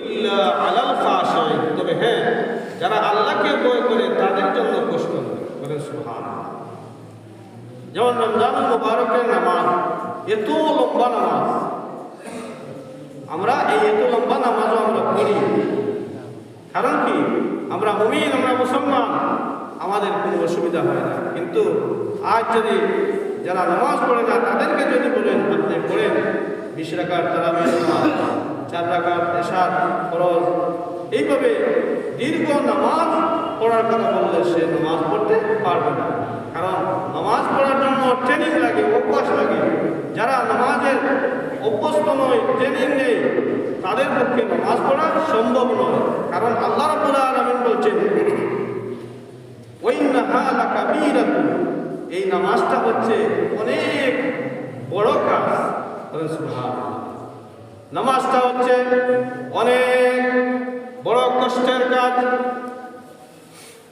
ইল্লা আলাল খাশিঈন, তবে হ্যাঁ, যারা আল্লাহকে ভয় করে তাদের জন্য কষ্ট নেই। বলেন সুবহানাল্লাহ। যেমন রমজানুল মুবারকের নামাজ, এত লম্বা নামাজ, আমরা এই এত লম্বা নামাজও আমরা পড়ি, কারণ কি আমরা মুমিন, আমরা মুসলমান, আমাদের কোনো অসুবিধা হয় না। কিন্তু আজ যদি যারা নামাজ পড়ে না তাদেরকে যদি বলেন আপনি পড়েন 20 রাকাত তারাবির নামাজ, 4 রাকাত ইশার ফরজ, এইভাবে দীর্ঘ নামাজ পড়ার কথা বললে সে নামাজ পড়তে পারবে না। কারণ নামাজ পড়ার জন্য ট্রেনিং লাগে, অভ্যাস লাগে। যারা নামাজের অভ্যস্ত নয়, ট্রেনিং নেই, তাদের পক্ষে নামাজ পড়া সম্ভব নয়। কারণ আল্লাহ রাব্বুল আলামিন বলছেন ওয়াইন্নাহা লাকাবীরাতুন, এই নামাজটা হচ্ছে অনেক বড় কাজ। সুবহানাল্লাহ। নামাজটা হচ্ছে অনেক বড় কষ্টের কাজ।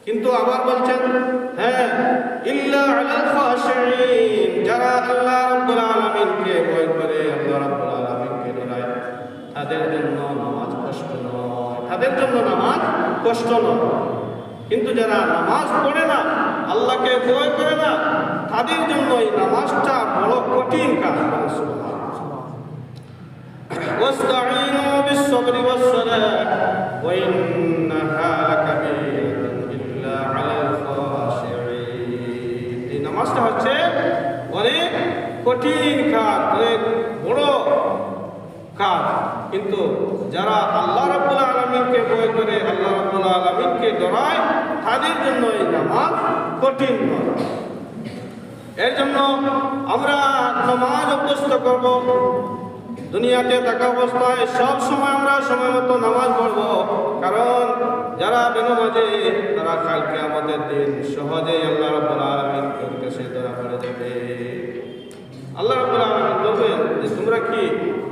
কিন্তু আবার বলছেন হ্যাঁ, ইল্লা আলাল খাশিঈন, যারা আল্লাহ রাব্বুল আলামিনকে ভয় করে, আল্লাহ রাব্বুল আলামিনকে ডরায়, তাদের জন্য নামাজ কষ্ট নয়, তাদের জন্য নামাজ কষ্ট নয়। কিন্তু যারা নামাজ পড়ে না, আল্লাহকে ভয় করে না, তাদের জন্য এই নামাজটা বড় কঠিন কাজ। ওয়াস্তাঈনু বিস-সাবরি ওয়াস-সালাহ ওয়া ইন্নাহা লাকাবীরাতুন ইল্লা আলাল খাশিঈন। এই নামাজটা হচ্ছে অনেক কঠিন কাজ, অনেক বড় কাজ। কিন্তু যারা আল্লাহ রাব্বুল আলামিনকে ভয় করে, আল্লাহ রাব্বুল আলামিনকে ডরায়, তাদের জন্য এই নামাজ কঠিন নয়। এর জন্য আমরা নামাজ অভ্যস্ত করব। দুনিয়াতে থাকা অবস্থায় সব সময় আমরা সময় মতো নামাজ পড়ব। কারণ যারা বেনামাজি তারা কালকে আমাদের দিন সহজেই আল্লাহ রাব্বুল আলামিনের কাছে ধরা পড়ে যাবে। আল্লাহ রাব্বুল আলামিন বলবেন যে তোমরা কি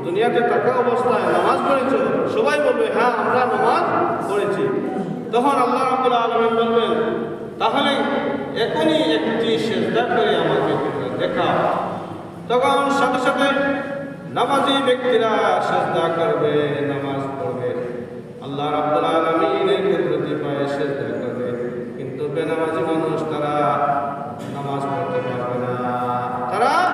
দুনিয়াতে থাকা অবস্থায় নামাজ পড়েছ? সবাই বলবে হ্যাঁ, আমরা নামাজ পড়েছি। তখন আল্লাহ রাব্বুল আলামিন বলবেন তাহলে এখনই একটি সিজদা করে আমাকে দেখাও। তখন সাথে সাথে নামাজি ব্যক্তিরা সিজদা করবে।